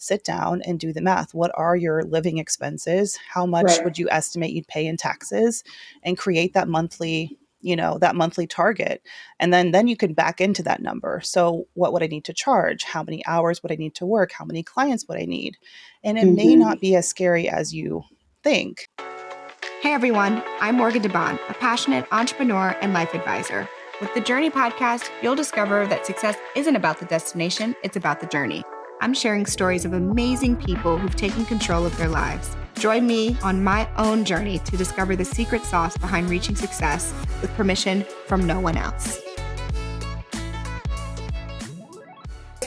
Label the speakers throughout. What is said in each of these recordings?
Speaker 1: sit down and do the math. What are your living expenses? How much would you estimate you'd pay in taxes, and create that monthly, that monthly target. And then you can back into that number. So what would I need to charge? How many hours would I need to work? How many clients would I need? And it may not be as scary as you think.
Speaker 2: Hey everyone, I'm Debaun, a passionate entrepreneur and life advisor. With the Journey podcast, you'll discover that success isn't about the destination, it's about the journey. I'm sharing stories of amazing people who've taken control of their lives. Join me on my own journey to discover the secret sauce behind reaching success with permission from no one else.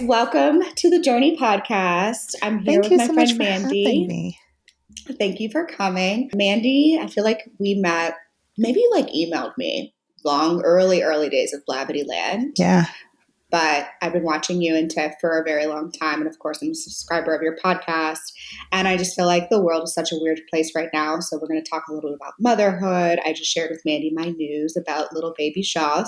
Speaker 2: Welcome to the Journey podcast. I'm here with my friend Mandy. Thank you for coming. Mandy, I feel like we met, maybe you emailed me early days of Blavity Land.
Speaker 1: Yeah.
Speaker 2: But I've been watching you and Tiff for a very long time. And of course, I'm a subscriber of your podcast. And I just feel like the world is such a weird place right now. So we're going to talk a little bit about motherhood. I just shared with Mandy my news about little baby Shaw,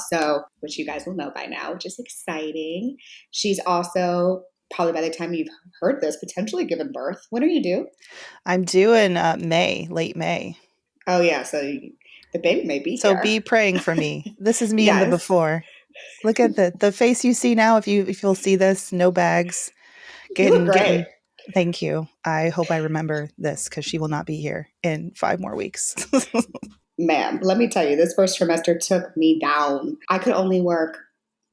Speaker 2: which you guys will know by now, which is exciting. She's also, probably by the time you've heard this, potentially given birth. When are you due?
Speaker 1: I'm due in May, late May.
Speaker 2: Oh, yeah. So the baby may be here.
Speaker 1: So be praying for me. This is me in the before. Look at the face you see now. If you'll see this, no bags.
Speaker 2: You look great.
Speaker 1: Thank you. I hope I remember this because she will not be here in 5 more weeks.
Speaker 2: Man, let me tell you, this first trimester took me down. I could only work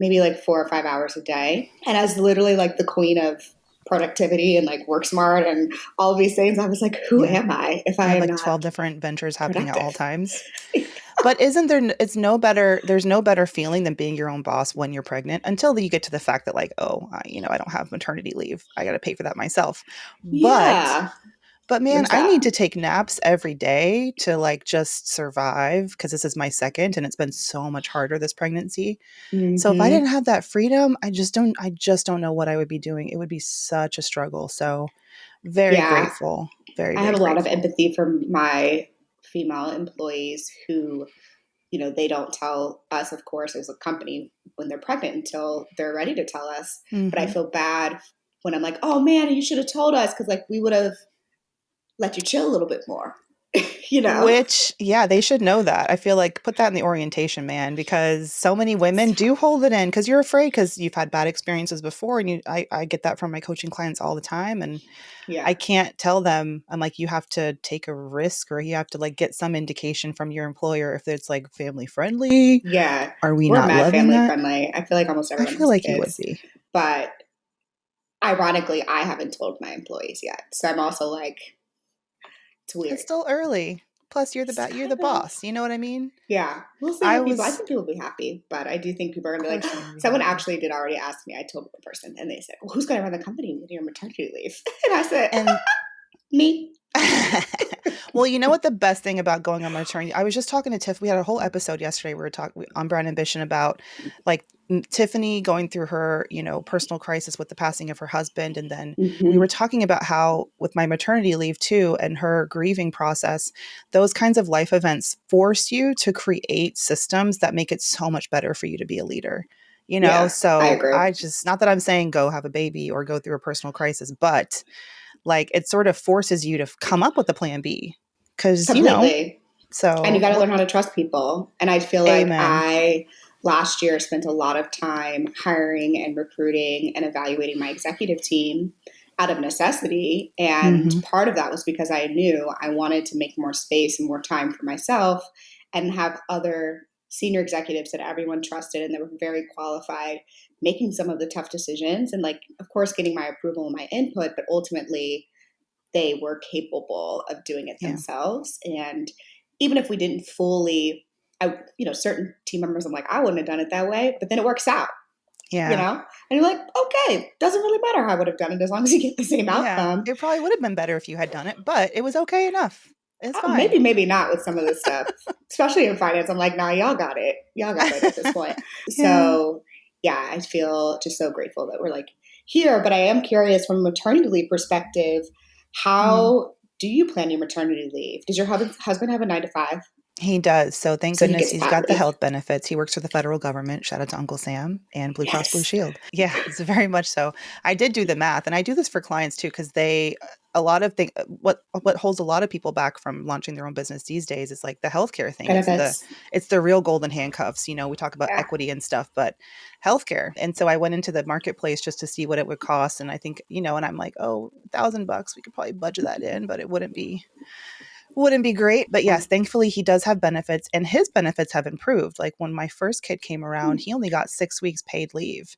Speaker 2: maybe 4 or 5 hours a day. And as literally the queen of productivity and work smart and all of these things, I was like, who am I if I am not
Speaker 1: 12 different ventures happening at all times? But there's no better feeling than being your own boss when you're pregnant until you get to the fact that I don't have maternity leave. I got to pay for that myself.
Speaker 2: Yeah.
Speaker 1: But man, I need to take naps every day to just survive because this is my second and it's been so much harder this pregnancy. Mm-hmm. So if I didn't have that freedom, I just don't know what I would be doing. It would be such a struggle. So very grateful. I
Speaker 2: have a lot of empathy for my female employees who, they don't tell us, of course, as a company when they're pregnant until they're ready to tell us. Mm-hmm. But I feel bad when I'm like, oh man, you should have told us because we would have let you chill a little bit more,
Speaker 1: Which, they should know that. I feel put that in the orientation, man, because so many women do hold it in because you're afraid because you've had bad experiences before. And I get that from my coaching clients all the time. And I can't tell them, I'm you have to take a risk or you have to get some indication from your employer if it's family friendly.
Speaker 2: Yeah.
Speaker 1: Are we not loving
Speaker 2: family
Speaker 1: that?
Speaker 2: Friendly? I feel almost everyone
Speaker 1: I feel
Speaker 2: has
Speaker 1: you would
Speaker 2: kids,
Speaker 1: be.
Speaker 2: But ironically, I haven't told my employees yet. So I'm also it's weird.
Speaker 1: It's still early. Plus, you're the boss. You know what I mean?
Speaker 2: Yeah. We'll see. I think people will be happy, but I do think people are going to be someone actually did already ask me. I told one person and they said, well, who's going to run the company with your maternity leave? And I said, me.
Speaker 1: Well, you know what the best thing about going on maternity, I was just talking to Tiff. We had a whole episode yesterday. We were talking on Brand Ambition about Tiffany going through her, personal crisis with the passing of her husband. And then we were talking about how with my maternity leave too, and her grieving process, those kinds of life events force you to create systems that make it so much better for you to be a leader. So I just, not that I'm saying go have a baby or go through a personal crisis, but it sort of forces you to come up with a plan B because,
Speaker 2: and you got to learn how to trust people. And I feel I last year spent a lot of time hiring and recruiting and evaluating my executive team out of necessity. And part of that was because I knew I wanted to make more space and more time for myself and have other senior executives that everyone trusted and that were very qualified, making some of the tough decisions and of course, getting my approval and my input, but ultimately they were capable of doing it themselves. And even if we didn't fully, certain team members, I'm I wouldn't have done it that way, but then it works out. And you're okay, doesn't really matter how I would have done it as long as you get the same outcome.
Speaker 1: It probably would have been better if you had done it, but it was okay enough. It's fine.
Speaker 2: Maybe not with some of this stuff, especially in finance. I'm nah, y'all got it. Y'all got it at this point. So I feel just so grateful that we're here, but I am curious from a maternity leave perspective, how do you plan your maternity leave? Does your husband have a 9 to 5?
Speaker 1: He does. So thank
Speaker 2: So he
Speaker 1: goodness
Speaker 2: gets
Speaker 1: he's
Speaker 2: pat
Speaker 1: got the
Speaker 2: leave.
Speaker 1: health benefits. He works for the federal government. Shout out to Uncle Sam and Blue Cross Blue
Speaker 2: Yes.
Speaker 1: Shield. Yeah, it's very much so. I did do the math, and I do this for clients too, because they a lot of things. What holds a lot of people back from launching their own business these days is like the healthcare thing.
Speaker 2: Benefits.
Speaker 1: It's the real golden handcuffs. You know, we talk about
Speaker 2: Yeah.
Speaker 1: equity and stuff, but healthcare. And so I went into the marketplace just to see what it would cost, and I think and I'm like, oh, $1,000, we could probably budget that in, but it wouldn't be great. But yes, thankfully he does have benefits, and his benefits have improved. Like when my first kid came around, he only got 6 weeks paid leave.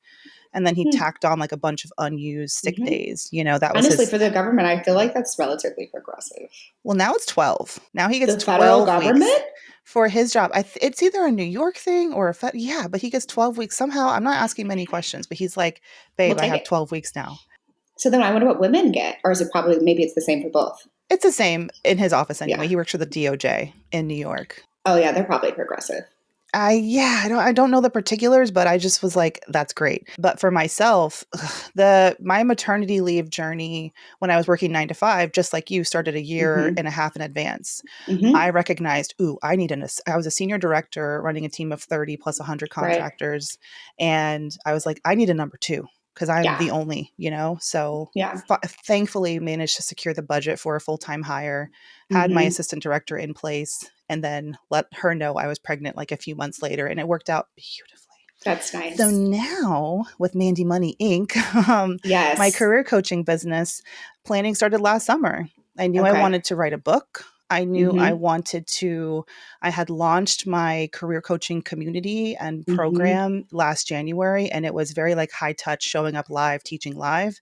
Speaker 1: And then he tacked on like a bunch of unused sick days. That was
Speaker 2: Honestly,
Speaker 1: his.
Speaker 2: for the government, I feel like that's relatively progressive.
Speaker 1: Well, now it's 12. Now he gets
Speaker 2: The federal
Speaker 1: 12 weeks
Speaker 2: government?
Speaker 1: for his job. It's either a New York thing or yeah, but he gets 12 weeks somehow. I'm not asking many questions, but he's like,
Speaker 2: We'll
Speaker 1: babe, I
Speaker 2: take
Speaker 1: have
Speaker 2: it.
Speaker 1: 12 weeks now.
Speaker 2: So then I wonder what women get. Or is it probably, maybe it's the same for both?
Speaker 1: It's the same in his office anyway.
Speaker 2: Yeah.
Speaker 1: He works for the DOJ in New York.
Speaker 2: Oh yeah, they're probably progressive.
Speaker 1: I don't know the particulars, but I just was like, that's great. But for myself, my maternity leave journey when I was working 9 to 5, just like you, started a year and a half in advance. I recognized, I was a senior director running a team of 30 plus 100 contractors. Right. And I was like, I need a number 2 because I'm the only, so thankfully managed to secure the budget for a full-time hire, had my assistant director in place, and then let her know I was pregnant like a few months later, and it worked out beautifully.
Speaker 2: That's nice.
Speaker 1: So now with MandiMoney Inc., my career coaching business, planning started last summer. I knew I wanted to write a book. I knew I had launched my career coaching community and program last January, and it was very like high touch, showing up live, teaching live,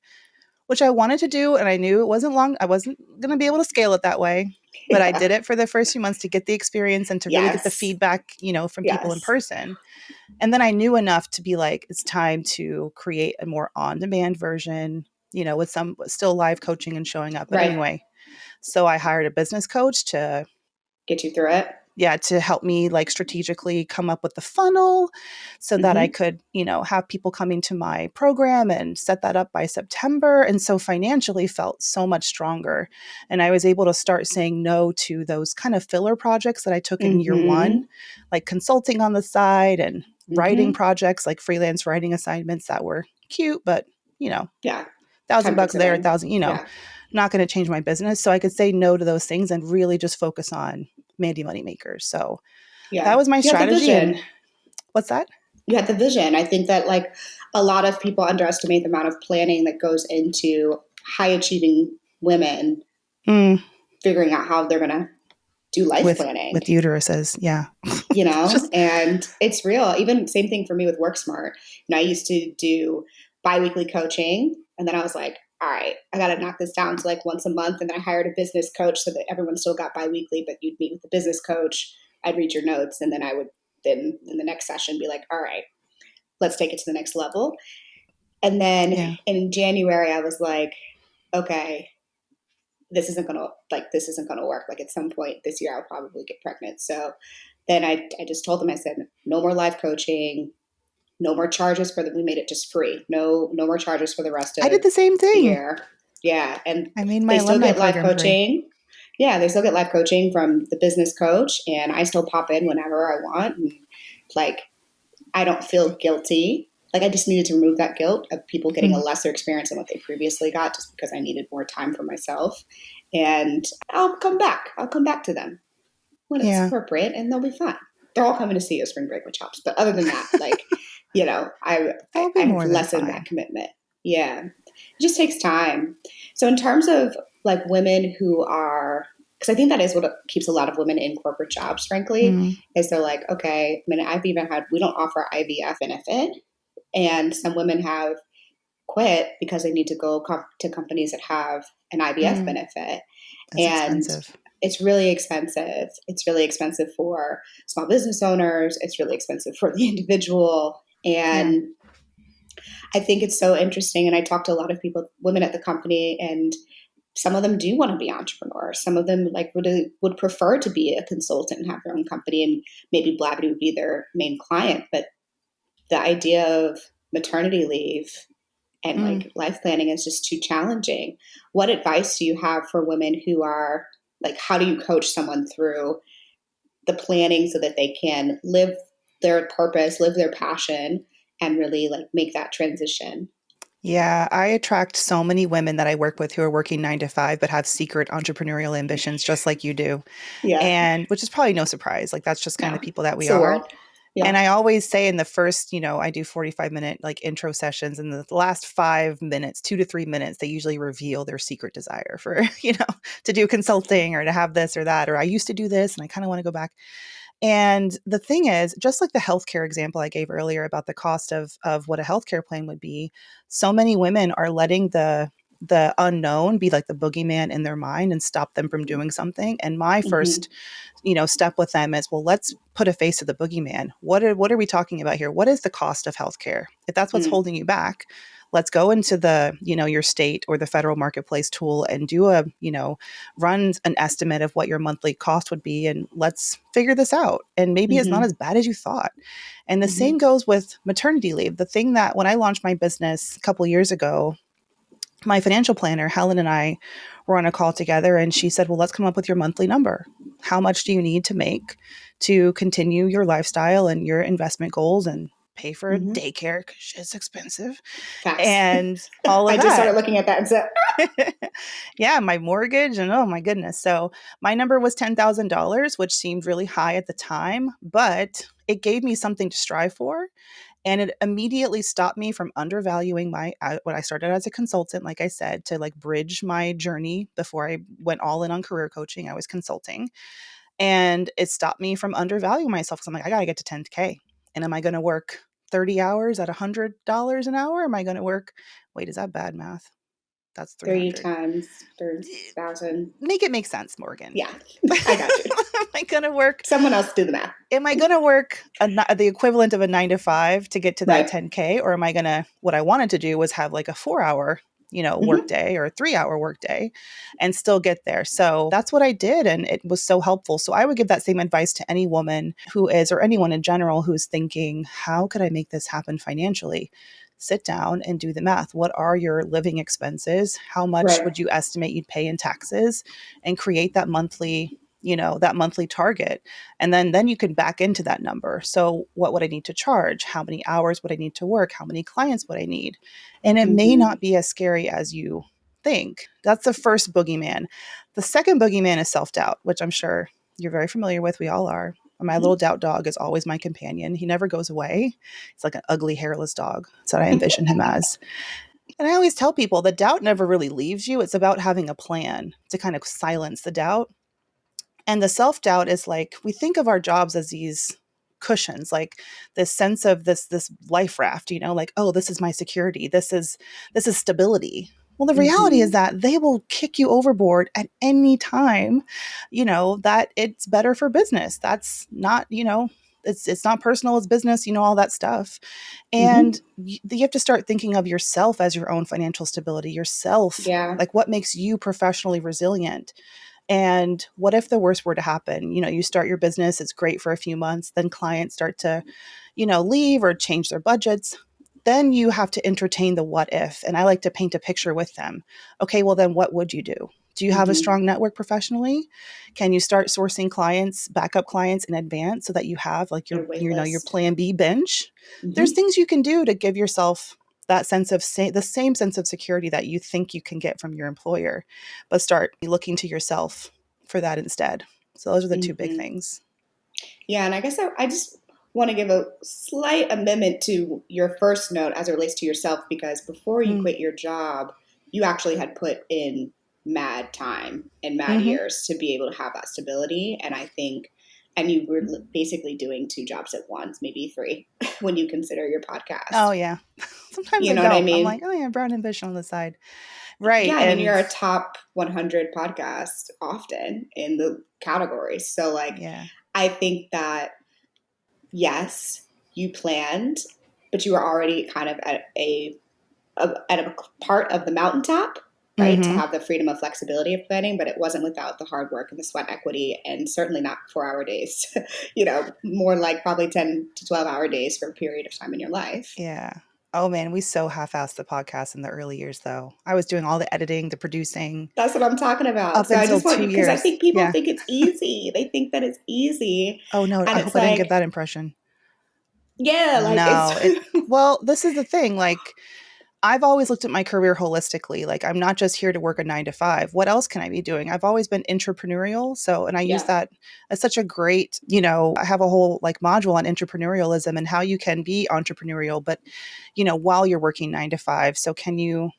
Speaker 1: which I wanted to do. And I knew it wasn't long. I wasn't going to be able to scale it that way, but I did it for the first few months to get the experience and to really get the feedback, from people in person. And then I knew enough to be like, it's time to create a more on-demand version, with some still live coaching and showing up. But anyway, so I hired a business coach to
Speaker 2: get you through it.
Speaker 1: Yeah, to help me like strategically come up with the funnel so that I could, have people coming to my program and set that up by September. And so financially felt so much stronger. And I was able to start saying no to those kind of filler projects that I took in year one, like consulting on the side and writing projects, like freelance writing assignments that were cute, but $1,000 there, 1,000, not going to change my business. So I could say no to those things and really just focus on Mandy Money Makers. So that was my strategy. And what's that?
Speaker 2: You had the vision. I think that like a lot of people underestimate the amount of planning that goes into high achieving women figuring out how they're going to do life planning.
Speaker 1: With uteruses. Yeah.
Speaker 2: And it's real. Even same thing for me with WorkSmart. I used to do biweekly coaching, and then I was like, all right, I got to knock this down to like once a month. And then I hired a business coach so that everyone still got biweekly, but you'd meet with the business coach. I'd read your notes. And then I would then in the next session be like, all right, let's take it to the next level. And then in January, I was like, okay, this isn't going to work. Like at some point this year, I'll probably get pregnant. So then I just told them, I said, no more live coaching. No more charges we made it just free. No more charges for the rest of
Speaker 1: I did the same thing.
Speaker 2: The year. Yeah. And
Speaker 1: I made my
Speaker 2: they still get live coaching. Yeah. They still get live coaching from the business coach, and I still pop in whenever I want. And like, I don't feel guilty. Like I just needed to remove that guilt of people getting a lesser experience than what they previously got just because I needed more time for myself. And I'll come back. I'll come back to them when it's appropriate, and they'll be fine. They're all coming to see a spring break with chops. But other than that, like, I have lessened that commitment. Yeah. It just takes time. So in terms of like women who are, because I think that is what keeps a lot of women in corporate jobs, frankly, is they're like, okay, I mean, we don't offer IVF benefit. And some women have quit because they need to go to companies that have an IVF benefit.
Speaker 1: That's expensive.
Speaker 2: It's really expensive. It's really expensive for small business owners. It's really expensive for the individual. And I think it's so interesting. And I talked to a lot of people, women at the company, and some of them do want to be entrepreneurs. Some of them like would prefer to be a consultant and have their own company, and maybe Blavity would be their main client. But the idea of maternity leave and like life planning is just too challenging. What advice do you have for women who are like, how do you coach someone through the planning so that they can live their purpose, live their passion, and really like make that transition.
Speaker 1: Yeah, I attract so many women that I work with who are working 9 to 5 but have secret entrepreneurial ambitions just like you do.
Speaker 2: Yeah.
Speaker 1: And which is probably no surprise. Like that's just kind of
Speaker 2: No,
Speaker 1: the people that we
Speaker 2: it's the
Speaker 1: are.
Speaker 2: world. Yeah.
Speaker 1: And I always say in the first, I do 45-minute like intro sessions, and the last 5 minutes, 2 to 3 minutes, they usually reveal their secret desire for, to do consulting or to have this or that, or I used to do this and I kind of want to go back. And the thing is, just like the healthcare example I gave earlier about the cost of what a healthcare plan would be, so many women are letting the unknown be like the boogeyman in their mind and stop them from doing something. And my
Speaker 2: Mm-hmm.
Speaker 1: first step with them is, well, let's put a face to the boogeyman. What are we talking about here? What is the cost of healthcare? If that's what's holding you back, let's go into the, your state or the federal marketplace tool and do a, run an estimate of what your monthly cost would be. And let's figure this out. And maybe it's not
Speaker 2: Mm-hmm.
Speaker 1: as bad as you thought. And the
Speaker 2: Mm-hmm.
Speaker 1: same goes with maternity leave. The thing that when I launched my business a couple years ago, my financial planner, Helen, and I were on a call together, and she said, well, let's come up with your monthly number. How much do you need to make to continue your lifestyle and your investment goals and pay for
Speaker 2: Mm-hmm.
Speaker 1: daycare because it's expensive
Speaker 2: Facts.
Speaker 1: and all of
Speaker 2: I just
Speaker 1: that?
Speaker 2: started looking at that and said,
Speaker 1: Yeah, my mortgage and oh my goodness. So my number was $10,000, which seemed really high at the time, but it gave me something to strive for. And it immediately stopped me from undervaluing when I started as a consultant, like I said, to like bridge my journey before I went all in on career coaching. I was consulting, and it stopped me from undervaluing myself because I'm like, I got to get to 10K. And am I going to work 30 hours at $100 an hour? Am I going to work? Wait, is that bad math? That's
Speaker 2: 3
Speaker 1: 300.
Speaker 2: times 30,000.
Speaker 1: Make it make sense, Morgan.
Speaker 2: Yeah, I got you.
Speaker 1: Am I going to work?
Speaker 2: Someone else do the math.
Speaker 1: Am I going to work the equivalent of a 9 to 5 to get to that
Speaker 2: Right.
Speaker 1: 10K? Or am I going to, what I wanted to do was have like a 4 hour, work day or a 3 hour work day and still get there. So that's what I did. And it was so helpful. So I would give that same advice to any woman who is, or anyone in general who's thinking, how could I make this happen financially? Sit down and do the math. What are your living expenses? How much would you estimate you'd pay in taxes? And create that monthly target. And then you can back into that number. So what would I need to charge? How many hours would I need to work? How many clients would I need? And it may not be as scary as you think. That's the first boogeyman. The second boogeyman is self-doubt, which I'm sure you're very familiar with. We all are. My little doubt dog is always my companion. He never goes away. He's like an ugly, hairless dog. That's what I envision him as. And I always tell people the doubt never really leaves you. It's about having a plan to kind of silence the doubt. And the self-doubt is like, we think of our jobs as these cushions, like this sense of this life raft, like, oh, this is my security. This is stability. Well, the reality is that they will kick you overboard at any time, that it's better for business. That's not, it's not personal, it's business, all that stuff. And you have to start thinking of yourself as your own financial stability, yourself, like what makes you professionally resilient. And what if the worst were to happen? You start your business, it's great for a few months, then clients start to, leave or change their budgets. Then you have to entertain the what if. And I like to paint a picture with them. Okay, well, then what would you do? Do you have a strong network professionally? Can you start sourcing clients, backup clients in advance so that you have like your plan B bench? There's things you can do to give yourself that sense of the same sense of security that you think you can get from your employer, but start looking to yourself for that instead. So those are the two big things.
Speaker 2: Yeah. And I guess I just want to give a slight amendment to your first note as it relates to yourself, because before you quit your job, you actually had put in mad time and mad years to be able to have that stability. And I think, and you were basically doing 2 jobs at once, maybe 3, when you consider your podcast.
Speaker 1: Oh yeah. Sometimes
Speaker 2: you
Speaker 1: I
Speaker 2: know
Speaker 1: don't.
Speaker 2: what I mean?
Speaker 1: I'm like, oh yeah, brown ambition on the side. Right.
Speaker 2: Yeah, I mean, you're a top 100 podcast often in the categories. So like, I think that yes, you planned, but you were already kind of at a part of the mountaintop, right? To have the freedom of flexibility of planning, but it wasn't without the hard work and the sweat equity, and certainly not 4-hour days, more like probably 10 to 12-hour days for a period of time in your life.
Speaker 1: Yeah. Oh man, we so half-assed the podcast in the early years though. I was doing all the editing, the producing.
Speaker 2: That's what I'm talking about.
Speaker 1: Up
Speaker 2: So I
Speaker 1: until
Speaker 2: just want
Speaker 1: two
Speaker 2: you, because I
Speaker 1: years.
Speaker 2: think people
Speaker 1: Yeah.
Speaker 2: think it's easy. They think that it's easy.
Speaker 1: Oh no,
Speaker 2: And
Speaker 1: I
Speaker 2: it's
Speaker 1: hope I didn't give
Speaker 2: like,
Speaker 1: that impression.
Speaker 2: yeah, like it's
Speaker 1: No, well, this is the thing. Like, I've always looked at my career holistically. Like, I'm not just here to work a 9 to 5. What else can I be doing? I've always been entrepreneurial. So, and I use
Speaker 2: yeah,
Speaker 1: that as such a great, I have a whole like module on entrepreneurialism and how you can be entrepreneurial, but, while you're working 9 to 5. So, can you,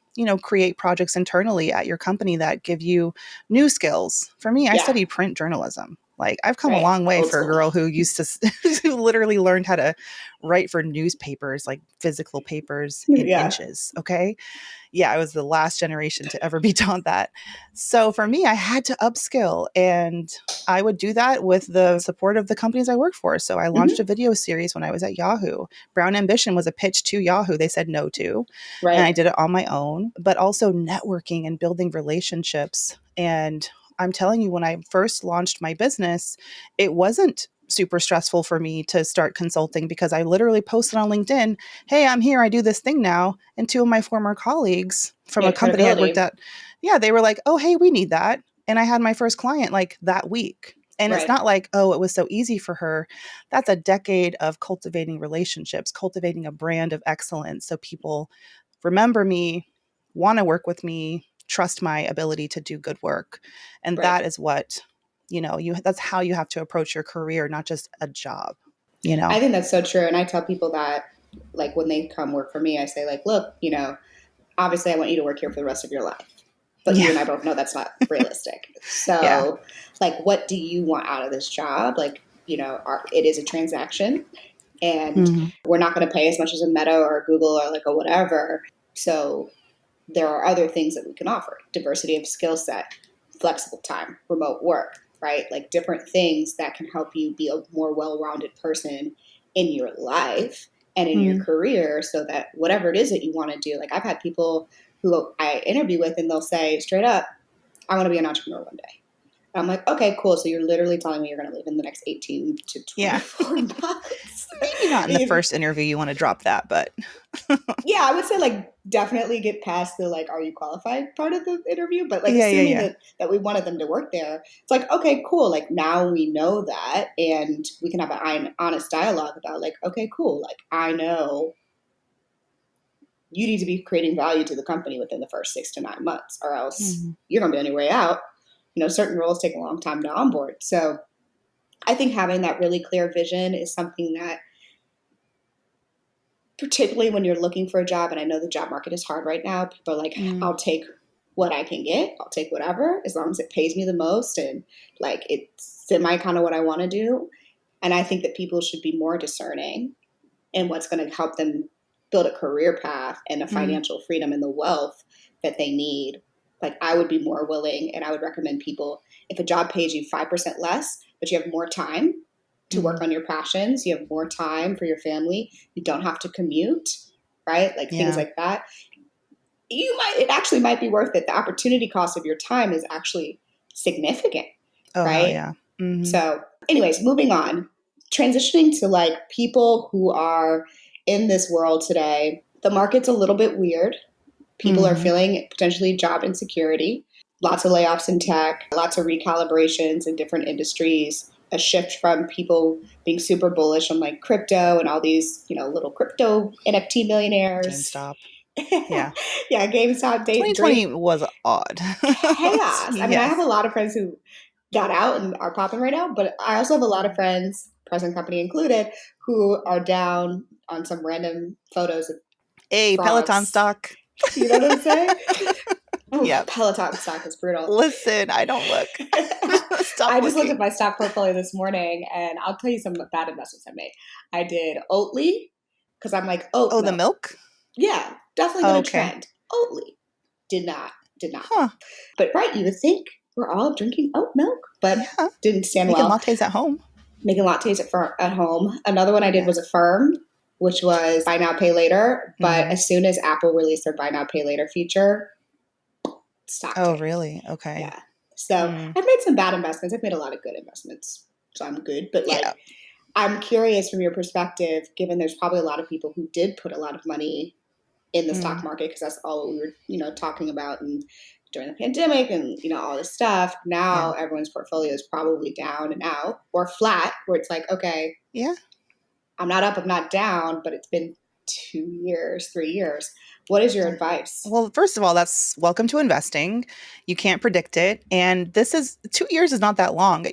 Speaker 1: create projects internally at your company that give you new skills? For me, I
Speaker 2: yeah,
Speaker 1: studied print journalism. Like, I've come a
Speaker 2: right.
Speaker 1: long way
Speaker 2: Old
Speaker 1: for a
Speaker 2: school.
Speaker 1: girl who used to, who literally learned how to write for newspapers, like physical papers in
Speaker 2: Yeah.
Speaker 1: inches. Okay. Yeah, I was the last generation to ever be taught that. So for me, I had to upskill, and I would do that with the support of the companies I worked for. So I launched
Speaker 2: Hmm.
Speaker 1: a video series when I was at Yahoo. Brown Ambition was a pitch to Yahoo. They said no to, and I
Speaker 2: Right.
Speaker 1: did it on my own, but also networking and building relationships. And I'm telling you, when I first launched my business, it wasn't super stressful for me to start consulting because I literally posted on LinkedIn, hey, I'm here, I do this thing now. And two of my former colleagues from
Speaker 2: You
Speaker 1: a
Speaker 2: had
Speaker 1: company I'd worked
Speaker 2: credibility.
Speaker 1: at, yeah, they were like, oh, hey, we need that. And I had my first client like that week. And it's
Speaker 2: Right.
Speaker 1: not like, oh, it was so easy for her. That's a decade of cultivating relationships, cultivating a brand of excellence. So people remember me, want to work with me, trust my ability to do good work. And
Speaker 2: Right.
Speaker 1: that is what, that's how you have to approach your career, not just a job.
Speaker 2: I think that's so true. And I tell people that, like, when they come work for me, I say, like, look, obviously I want you to work here for the rest of your life. But you
Speaker 1: Yeah.
Speaker 2: and I both know that's not realistic.
Speaker 1: Yeah.
Speaker 2: So, like, what do you want out of this job? Like, it is a transaction, and
Speaker 1: Mm-hmm.
Speaker 2: we're not going to pay as much as a Meta or a Google or like a whatever. So there are other things that we can offer: diversity of skill set, flexible time, remote work, right? Like different things that can help you be a more well-rounded person in your life and in your
Speaker 1: Mm-hmm.
Speaker 2: career, so that whatever it is that you want to do. Like, I've had people who I interview with, and they'll say straight up, I want to be an entrepreneur one day. I'm like, okay, cool. So you're literally telling me you're going to live in the next 18 to
Speaker 1: Yeah.
Speaker 2: 24 months.
Speaker 1: Maybe not in the first interview you want to drop that, but
Speaker 2: Yeah, I would say, like, definitely get past the, like, are you qualified part of the interview, but like
Speaker 1: yeah, yeah,
Speaker 2: assuming
Speaker 1: yeah.
Speaker 2: that we wanted them to work there, it's like, okay, cool. Like, now we know that, and we can have an honest dialogue about, like, okay, cool. Like, I know you need to be creating value to the company within the first 6 to 9 months, or else
Speaker 1: Mm-hmm.
Speaker 2: you're going to be on your way out. Certain roles take a long time to onboard. So I think having that really clear vision is something that, particularly when you're looking for a job, and I know the job market is hard right now, people are like,
Speaker 1: Mm-hmm.
Speaker 2: I'll take what I can get. I'll take whatever, as long as it pays me the most, and like it's semi kind of what I want to do. And I think that people should be more discerning in what's going to help them build a career path and the
Speaker 1: Mm-hmm.
Speaker 2: financial freedom and the wealth that they need. Like, I would be more willing, and I would recommend people, if a job pays you 5% less, but you have more time to
Speaker 1: Mm-hmm.
Speaker 2: work on your passions, you have more time for your family, you don't have to commute, right? Like things
Speaker 1: Yeah.
Speaker 2: like that. It actually might be worth it. The opportunity cost of your time is actually significant,
Speaker 1: Oh, hell
Speaker 2: right?
Speaker 1: yeah. Mm-hmm.
Speaker 2: So, anyways, moving on, transitioning to like people who are in this world today. The market's a little bit weird. People are
Speaker 1: Mm-hmm.
Speaker 2: feeling potentially job insecurity, lots of layoffs in tech, lots of recalibrations in different industries, a shift from people being super bullish on like crypto and all these, little crypto NFT millionaires.
Speaker 1: GameStop. Yeah.
Speaker 2: Yeah, GameStop,
Speaker 1: 2020
Speaker 2: great
Speaker 1: was odd.
Speaker 2: chaos. I mean, I have a
Speaker 1: Yes.
Speaker 2: lot of friends who got out and are popping right now, but I also have a lot of friends, present company included, who are down on some random photos of
Speaker 1: Hey, Peloton
Speaker 2: frogs.
Speaker 1: stock.
Speaker 2: You know what I'm saying? Oh,
Speaker 1: Yep.
Speaker 2: Peloton stock is brutal.
Speaker 1: Listen, I don't look. Stop
Speaker 2: I just looked
Speaker 1: looking.
Speaker 2: at my stock portfolio this morning, and I'll tell you some bad investments I made. I did Oatley, because I'm like, oat
Speaker 1: Oh, the
Speaker 2: milk.
Speaker 1: milk?
Speaker 2: Yeah, definitely
Speaker 1: Oh,
Speaker 2: going to
Speaker 1: okay.
Speaker 2: trend. Oatley. Did not.
Speaker 1: Huh.
Speaker 2: But right, you would think we're all drinking oat milk, but
Speaker 1: Yeah.
Speaker 2: didn't stand
Speaker 1: Making
Speaker 2: well.
Speaker 1: lattes at home.
Speaker 2: Making lattes at home. Another one I did was Affirm, which was buy now, pay later. But
Speaker 1: Mm-hmm.
Speaker 2: as soon as Apple released their buy now, pay later feature, stock
Speaker 1: Oh,
Speaker 2: tanked.
Speaker 1: really? Okay.
Speaker 2: Yeah. So
Speaker 1: Mm.
Speaker 2: I've made some bad investments. I've made a lot of good investments. So I'm good. But like,
Speaker 1: Yeah.
Speaker 2: I'm curious from your perspective, given there's probably a lot of people who did put a lot of money in the stock market, because that's all we were, talking about and during the pandemic and, all this stuff. Now everyone's portfolio is probably down and out or flat, where it's like, okay, I'm not up, I'm not down, but it's been 2 years, 3 years. What is your advice?
Speaker 1: Well, first of all, that's welcome to investing. You can't predict it. And 2 years is not that long.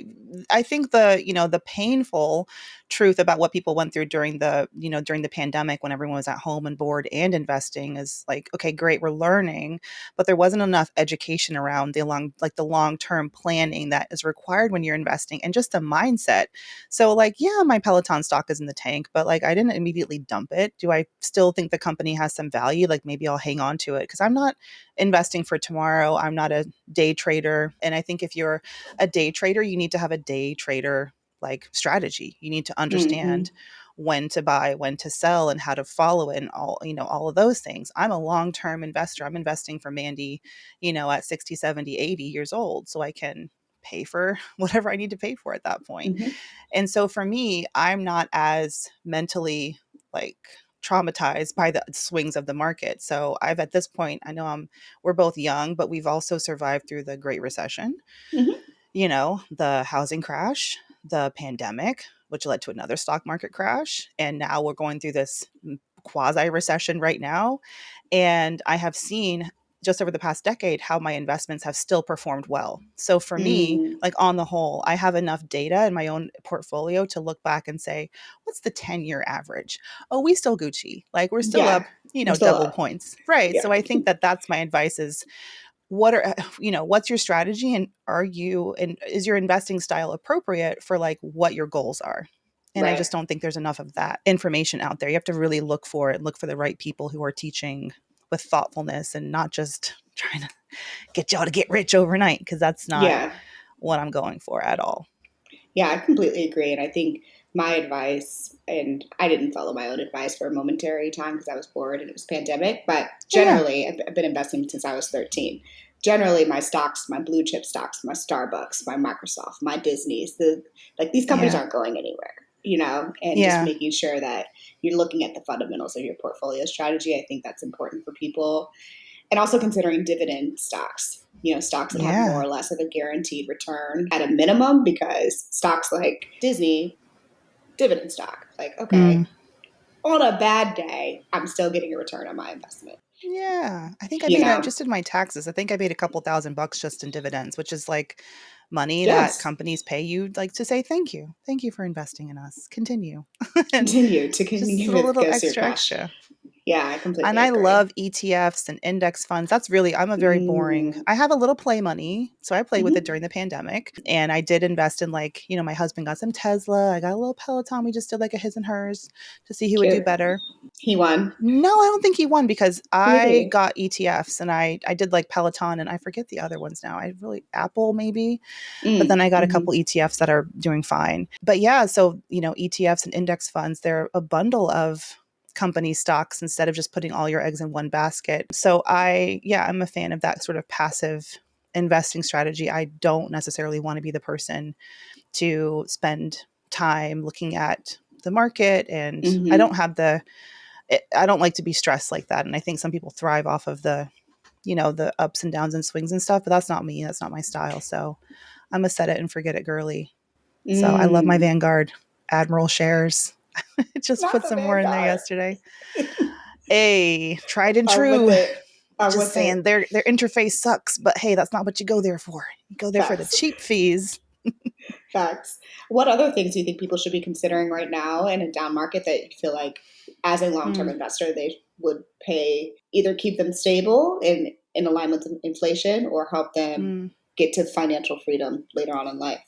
Speaker 1: I think the painful truth about what people went through during the pandemic, when everyone was at home and bored and investing, is like, okay, great, we're learning, but there wasn't enough education around the long-term planning that is required when you're investing, and just the mindset. So like, yeah, my Peloton stock is in the tank, but like, I didn't immediately dump it. Do I still think the company has some value? Like, maybe I'll hang on to it, because I'm not investing for tomorrow. I'm not a day trader. And I think if you're a day trader, you need to have a day trader like strategy. You need to understand when to buy, when to sell, and how to follow it, and all of those things. I'm a long-term investor. I'm investing for Mandy, at 60, 70, 80 years old, so I can pay for whatever I need to pay for at that point. And so for me, I'm not as mentally like traumatized by the swings of the market. So I've, at this point, I know we're both young, but we've also survived through the Great Recession, the housing crash, the pandemic, which led to another stock market crash. And now we're going through this quasi recession right now. And I have seen just over the past decade how my investments have still performed well. So for me, like on the whole, I have enough data in my own portfolio to look back and say, what's the 10-year average? Oh, we still Gucci. Like, we're still up, double points. Right. Yeah. So I think that's my advice is, what's your strategy, and is your investing style appropriate for like what your goals are? And I just don't think there's enough of that information out there. You have to really look for the right people who are teaching with thoughtfulness, and not just trying to get y'all to get rich overnight, because that's not what I'm going for at all.
Speaker 2: Yeah, I completely agree. And I think my advice, and I didn't follow my own advice for a momentary time because I was bored and it was pandemic, but generally I've been investing since I was 13. Generally, my stocks, my blue chip stocks, my Starbucks, my Microsoft, my Disney's, these companies aren't going anywhere, and just making sure that you're looking at the fundamentals of your portfolio strategy. I think that's important for people. And also considering dividend stocks, stocks that have more or less of a guaranteed return at a minimum, because stocks like Disney, dividend stock, like, okay, on a bad day, I'm still getting a return on my investment.
Speaker 1: Yeah. I think I just in my taxes, I think I paid a couple $1,000 just in dividends, which is like money that companies pay you, like, to say, thank you. Thank you for investing in us. Continue.
Speaker 2: Continue
Speaker 1: just
Speaker 2: a
Speaker 1: little extra.
Speaker 2: Yeah, I completely
Speaker 1: agree. I love ETFs and index funds. I'm a very boring. I have a little play money. So I played with it during the pandemic. And I did invest in, like, my husband got some Tesla. I got a little Peloton. We just did like a his and hers to see who would do better.
Speaker 2: He won?
Speaker 1: No, I don't think he won, because I got ETFs, and I did like Peloton, and I forget the other ones now. Apple maybe. But then I got a couple ETFs that are doing fine. But yeah, so, ETFs and index funds, they're a bundle of company stocks instead of just putting all your eggs in one basket. So I'm a fan of that sort of passive investing strategy. I don't necessarily want to be the person to spend time looking at the market, and I don't like to be stressed like that. And I think some people thrive off of the ups and downs and swings and stuff, but that's not me. That's not my style. So I'm a set it and forget it girly. So I love my Vanguard Admiral shares. Just put some more in there yesterday. Hey, tried and true. Just saying their interface sucks, but hey, that's not what you go there for. You go there for the cheap fees.
Speaker 2: Facts. What other things do you think people should be considering right now in a down market that you feel like, as a long-term investor, they would pay, either keep them stable in alignment with inflation, or help them get to financial freedom later on in life?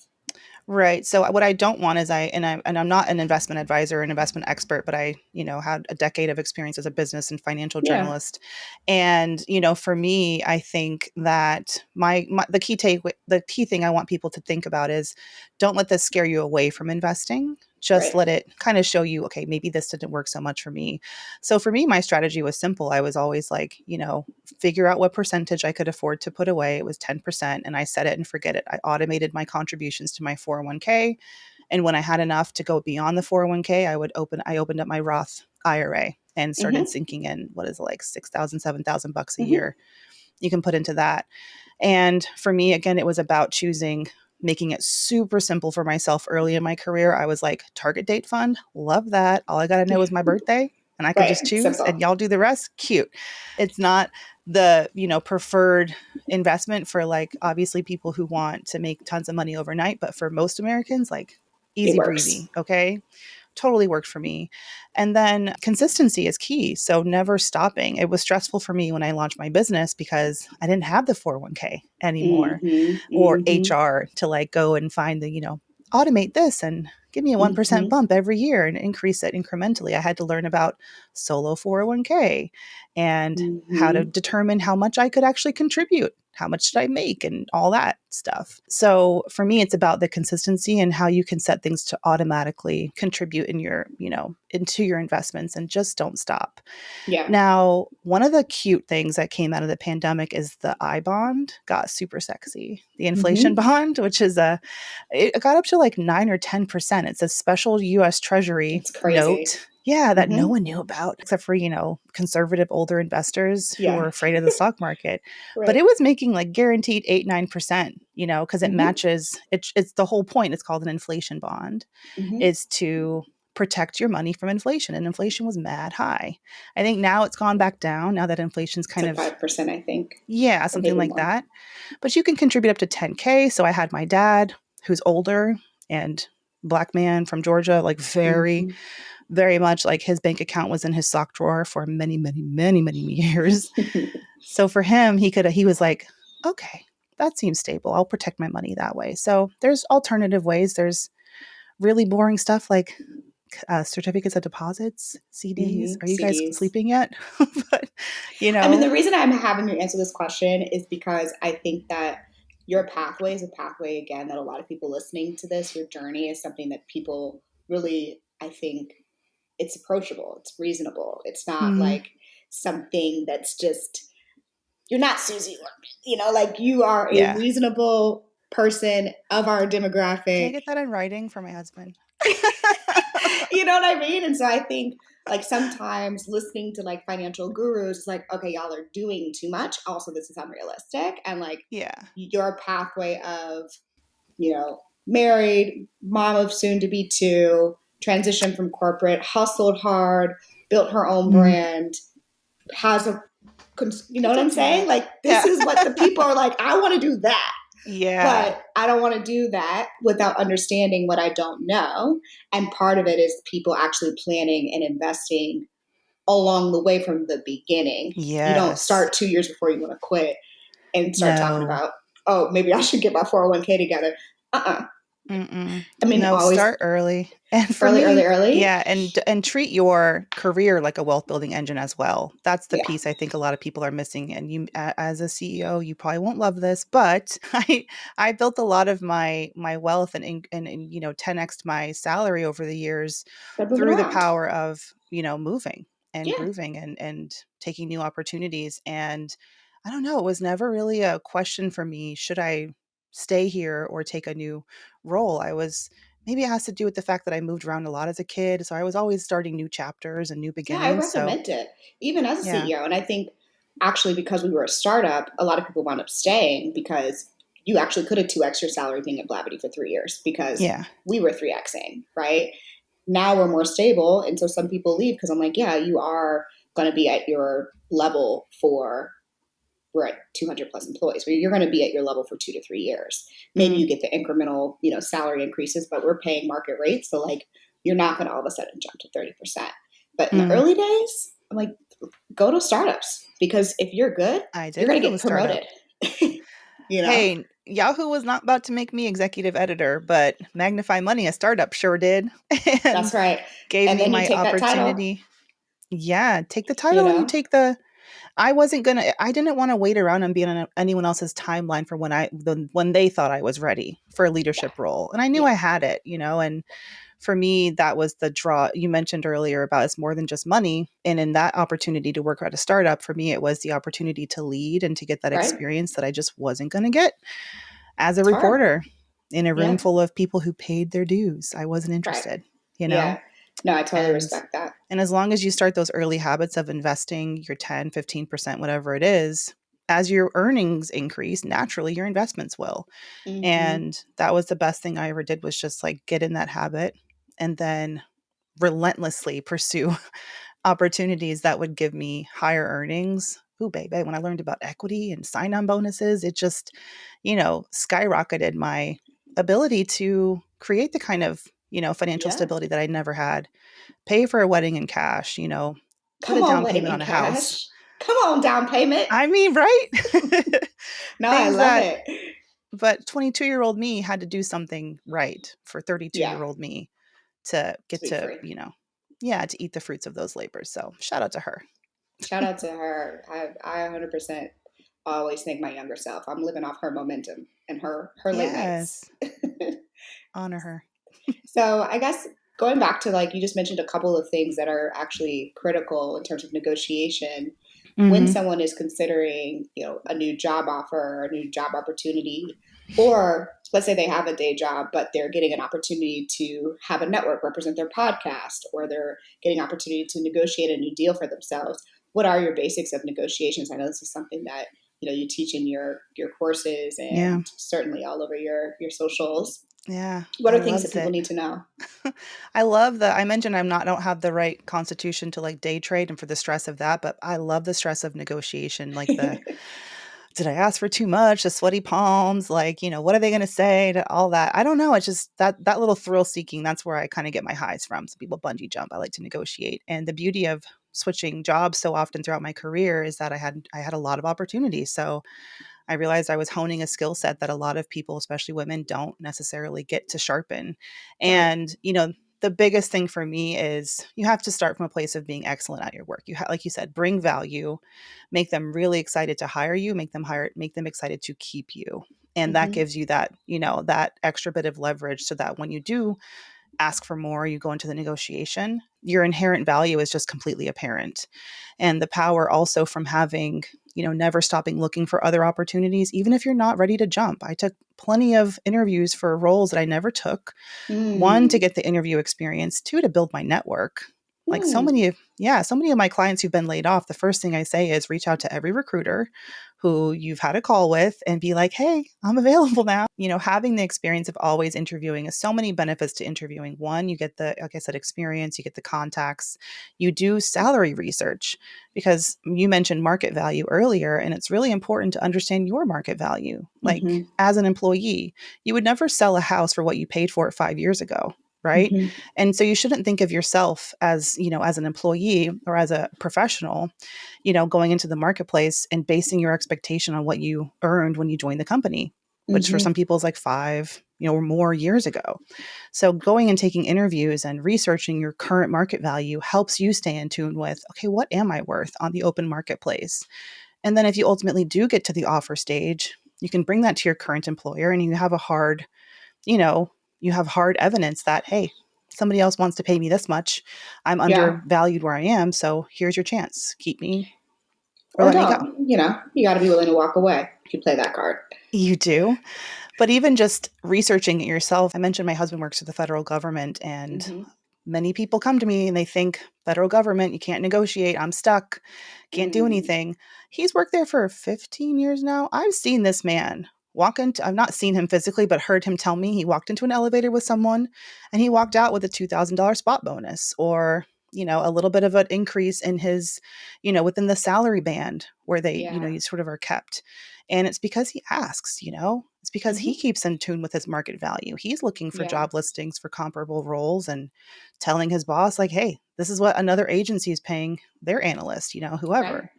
Speaker 1: Right. So what I don't want is I'm not an investment advisor or an investment expert, but I, had a decade of experience as a business and financial journalist. And, for me, I think that the key thing I want people to think about is, don't let this scare you away from investing. Just let it kind of show you, okay, maybe this didn't work so much for me. So for me, my strategy was simple. I was always like, figure out what percentage I could afford to put away. It was 10%, and I set it and forget it. I automated my contributions to my 401k. And when I had enough to go beyond the 401k, I opened up my Roth IRA. and started sinking in, what is it, like 6,000, 7,000 bucks a year you can put into that. And for me, again, it was about making it super simple for myself early in my career. I was like, target date fund, love that. All I got to know is my birthday and I could just choose
Speaker 2: simple.
Speaker 1: and y'all do the rest. Cute. It's not the, preferred investment for like, obviously people who want to make tons of money overnight, but for most Americans, like easy breezy. Okay. Totally worked for me. And then consistency is key. So never stopping. It was stressful for me when I launched my business because I didn't have the 401k anymore or HR to like go and find the, automate this and give me a 1% bump every year and increase it incrementally. I had to learn about solo 401k and how to determine how much I could actually contribute. How much should I make and all that stuff. So for me, it's about the consistency and how you can set things to automatically contribute in your, into your investments and just don't stop.
Speaker 2: Yeah.
Speaker 1: Now, one of the cute things that came out of the pandemic is the I bond got super sexy. The inflation bond, which is it got up to like 9 or 10%. It's a special US Treasury note. Yeah, that no one knew about, except for, conservative older investors who were afraid of the stock market. Right. But it was making like guaranteed 8-9%, because it matches, it's the whole point. It's called an inflation bond, is to protect your money from inflation. And inflation was mad high. I think now it's gone back down now that inflation's kind of
Speaker 2: 5%, I think.
Speaker 1: Yeah, something like that. But you can contribute up to 10K. So I had my dad, who's older and Black man from Georgia, like very much like his bank account was in his sock drawer for many, many, many, many years. So for him, he was like, okay, that seems stable. I'll protect my money that way. So there's alternative ways. There's really boring stuff like certificates of deposits, CDs. Are you guys sleeping yet? But,
Speaker 2: I mean, the reason I'm having you answer this question is because I think that your pathway is a pathway, again, that a lot of people listening to this, your journey is something that people really, I think, it's approachable. It's reasonable. It's not like something that's just, you're not Susie Orman, like you are a reasonable person of our demographic.
Speaker 1: Can I get that in writing for my husband?
Speaker 2: You know what I mean? And so I think like sometimes listening to like financial gurus is like, okay, y'all are doing too much. Also, this is unrealistic. And like your pathway of, married, mom of soon to be 2, transitioned from corporate, hustled hard, built her own brand, has a, what I'm saying? Like this is what the people are like, I want to do that.
Speaker 1: Yeah.
Speaker 2: But I don't want to do that without understanding what I don't know. And part of it is people actually planning and investing along the way from the beginning.
Speaker 1: Yes.
Speaker 2: You don't start 2 years before you want to quit and start talking about, oh, maybe I should get my 401k together.
Speaker 1: I mean, always start early. And for
Speaker 2: early.
Speaker 1: Yeah. And treat your career like a wealth building engine as well. That's the piece I think a lot of people are missing. And you, as a CEO, you probably won't love this, but I built a lot of my wealth and 10x'd my salary over the years through the power of, moving and grooving and taking new opportunities. And I don't know, it was never really a question for me. Should I stay here or take a new role? Maybe it has to do with the fact that I moved around a lot as a kid. So I was always starting new chapters and new beginnings.
Speaker 2: Yeah, I recommend it, even as a CEO. And I think actually because we were a startup, a lot of people wound up staying because you actually could have 2x your salary being at Blavity for 3 years because we were 3xing, right? Now we're more stable. And so some people leave because I'm like, yeah, you are going to be at your level we're at 200 plus employees, where you're going to be at your level for 2 to 3 years. Maybe you get the incremental, salary increases, but we're paying market rates. So like, you're not going to all of a sudden jump to 30%. But in the early days, I'm like, go to startups because if you're good, you're going to get promoted.
Speaker 1: Hey, Yahoo was not about to make me executive editor, but Magnify Money, a startup, sure did.
Speaker 2: That's right.
Speaker 1: Gave me my opportunity. Yeah, take the title and you take the. I didn't want to wait around and be on anyone else's timeline for when they thought I was ready for a leadership role. And I knew I had it, and for me, that was the draw you mentioned earlier about it's more than just money. And in that opportunity to work at a startup, for me, it was the opportunity to lead and to get that experience that I just wasn't going to get as a reporter in a room full of people who paid their dues. I wasn't interested,
Speaker 2: Yeah. No, I totally respect that.
Speaker 1: And as long as you start those early habits of investing your 10, 15%, whatever it is, as your earnings increase, naturally your investments will.
Speaker 2: Mm-hmm.
Speaker 1: And that was the best thing I ever did, was just like get in that habit and then relentlessly pursue opportunities that would give me higher earnings. Ooh, baby, when I learned about equity and sign-on bonuses, it just, skyrocketed my ability to create the kind of, financial stability that I never had. Pay for a wedding in cash, put
Speaker 2: Come
Speaker 1: a
Speaker 2: on,
Speaker 1: down
Speaker 2: wedding
Speaker 1: payment
Speaker 2: in
Speaker 1: on a house.
Speaker 2: cash. Come on, down payment.
Speaker 1: I mean, right?
Speaker 2: No, I
Speaker 1: Things
Speaker 2: love
Speaker 1: that,
Speaker 2: it.
Speaker 1: but 22-year-old me had to do something right for
Speaker 2: Yeah.
Speaker 1: 32-year-old me to get
Speaker 2: To be
Speaker 1: to,
Speaker 2: free.
Speaker 1: to eat the fruits of those labors. So shout out to her.
Speaker 2: Shout out to her. I 100% always thank my younger self. I'm living off her momentum and her late nights.
Speaker 1: Yes. Honor her.
Speaker 2: So I guess going back to, like, you just mentioned a couple of things that are actually critical in terms of negotiation. When
Speaker 1: Mm-hmm.
Speaker 2: someone is considering, a new job offer or a new job opportunity, or let's say they have a day job, but they're getting an opportunity to have a network represent their podcast, or they're getting an opportunity to negotiate a new deal for themselves. What are your basics of negotiations? I know this is something that, you teach in your courses
Speaker 1: Yeah.
Speaker 2: and certainly all over your socials.
Speaker 1: Yeah.
Speaker 2: What
Speaker 1: I
Speaker 2: are things that
Speaker 1: loves
Speaker 2: people
Speaker 1: it.
Speaker 2: need to know?
Speaker 1: I love that. I mentioned I don't have the right constitution to like day trade and for the stress of that, but I love the stress of negotiation, like the did I ask for too much? The sweaty palms, like, what are they going to say to all that? I don't know. It's just that little thrill seeking. That's where I kind of get my highs from. Some people bungee jump. I like to negotiate. And the beauty of switching jobs so often throughout my career is that I had a lot of opportunities. So I realized I was honing a skill set that a lot of people, especially women, don't necessarily get to sharpen.
Speaker 2: Right.
Speaker 1: And, the biggest thing for me is you have to start from a place of being excellent at your work. Like you said, bring value, make them really excited to hire you, make them excited to keep you. And that
Speaker 2: Mm-hmm.
Speaker 1: gives you that, that extra bit of leverage so that when you do ask for more, you go into the negotiation, your inherent value is just completely apparent. And the power also from having, never stopping looking for other opportunities, even if you're not ready to jump. I took plenty of interviews for roles that I never took. One, to get the interview experience. Two, to build my network. Like so many of my clients who've been laid off, the first thing I say is reach out to every recruiter who you've had a call with and be like, hey, I'm available now. Having the experience of always interviewing is so many benefits to interviewing. One, you get the, like I said, experience, you get the contacts, you do salary research because you mentioned market value earlier, and it's really important to understand your market value. Like
Speaker 2: Mm-hmm.
Speaker 1: as an employee, you would never sell a house for what you paid for it 5 years ago. Right.
Speaker 2: Mm-hmm.
Speaker 1: And so you shouldn't think of yourself as, as an employee or as a professional, going into the marketplace and basing your expectation on what you earned when you joined the company, which for
Speaker 2: Mm-hmm.
Speaker 1: some people is like 5, or more years ago. So going and taking interviews and researching your current market value helps you stay in tune with, okay, what am I worth on the open marketplace? And then if you ultimately do get to the offer stage, you can bring that to your current employer and you have you know, hard evidence that, hey, somebody else wants to pay me this much. I'm
Speaker 2: Yeah.
Speaker 1: undervalued where I am. So here's your chance. Keep me or
Speaker 2: Or
Speaker 1: let me go.
Speaker 2: don't. You got to be willing to walk away if you play that card.
Speaker 1: You do. But even just researching it yourself, I mentioned my husband works for the federal government, and
Speaker 2: Mm-hmm.
Speaker 1: many people come to me and they think federal government, you can't negotiate. I'm stuck. Can't do
Speaker 2: Mm.
Speaker 1: anything. He's worked there for 15 years now. I've seen this man I've not seen him physically, but heard him tell me he walked into an elevator with someone and he walked out with a $2,000 spot bonus, or, a little bit of an increase in his, within the salary band where they,
Speaker 2: Yeah.
Speaker 1: you sort of are kept. And it's because he asks, it's because
Speaker 2: Mm-hmm.
Speaker 1: he keeps in tune with his market value. He's looking for
Speaker 2: Yeah.
Speaker 1: job listings for comparable roles and telling his boss, like, hey, this is what another agency is paying their analyst,
Speaker 2: Right.
Speaker 1: whoever.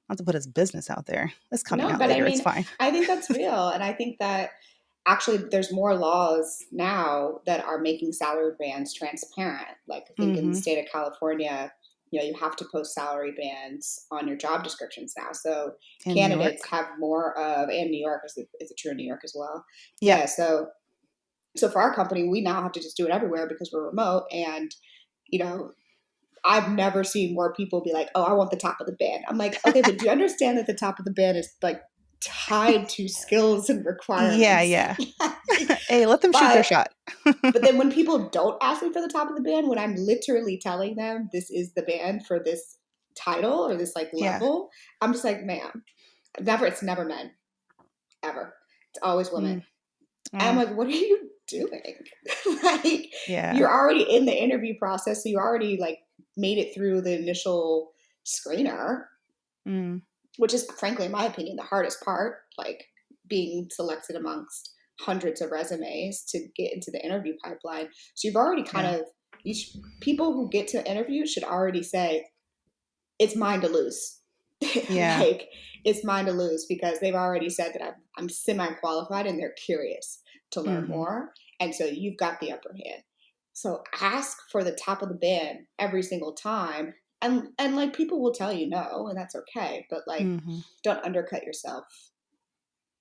Speaker 1: Not to put his business out there. It's coming
Speaker 2: No,
Speaker 1: out
Speaker 2: but I
Speaker 1: later. It's
Speaker 2: mean,
Speaker 1: fine.
Speaker 2: I think that's real. And I think that actually there's more laws now that are making salary bands transparent. Like, I think in the
Speaker 1: Mm-hmm.
Speaker 2: state of California, you have to post salary bands on your job descriptions now. So
Speaker 1: In New
Speaker 2: candidates
Speaker 1: York.
Speaker 2: have more of, and New York, is it true in New York as well?
Speaker 1: Yeah.
Speaker 2: Yeah. So for our company, we now have to just do it everywhere because we're remote. And, you know, I've never seen more people be like, oh, I want the top of the band. I'm like, okay, but do you understand that the top of the band is like tied to skills and requirements.
Speaker 1: Yeah. Hey, let them shoot their shot.
Speaker 2: But then when people don't ask me for the top of the band, when I'm literally telling them this is the band for this title or this like level, I'm just like, ma'am, it's never men, ever. It's always women. And I'm like, what are you doing? Like, you're already in the interview process, so you already like made it through the initial screener, which is frankly, in my opinion, the hardest part, like being selected amongst hundreds of resumes to get into the interview pipeline. So you've already people who get to interview should already say, it's mine to lose. Like, it's mine to lose, because they've already said that I'm semi-qualified and they're curious to learn more. And so you've got the upper hand. So ask for the top of the band every single time. And like, people will tell you no, and that's okay. But like, don't undercut yourself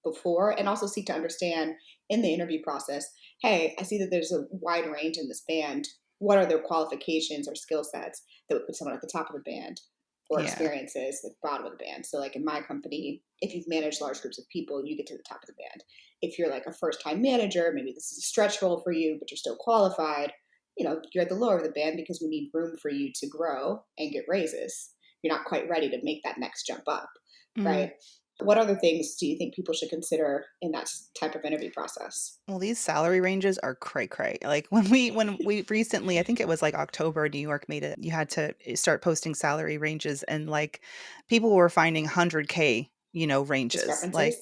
Speaker 2: before, and also seek to understand in the interview process, hey, I see that there's a wide range in this band. What are their qualifications or skill sets that would put someone at the top of the band, or experiences at the bottom of the band? So like in my company, if you've managed large groups of people, you get to the top of the band. If you're like a first-time manager, maybe this is a stretch role for you, but you're still qualified, you're at the lower of the band, because we need room for you to grow and get raises. You're not quite ready to make that next jump up, right? What other things do you think people should consider in that type of interview process?
Speaker 1: Well, these salary ranges are cray-cray. Like when we recently, I think it was like October, New York made it, you had to start posting salary ranges, and like people were finding 100K, ranges. Like,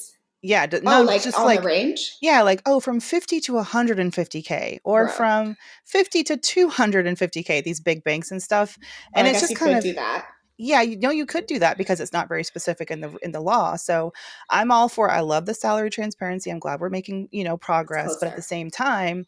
Speaker 2: just on the range?
Speaker 1: Yeah, like, from 50 to 150K, or from 50 to 250K, these big banks and stuff. And it's just kind of
Speaker 2: do that.
Speaker 1: Yeah, you could do that, because it's not very specific in the law. So I'm all for, I love the salary transparency. I'm glad we're making, progress. But at the same time,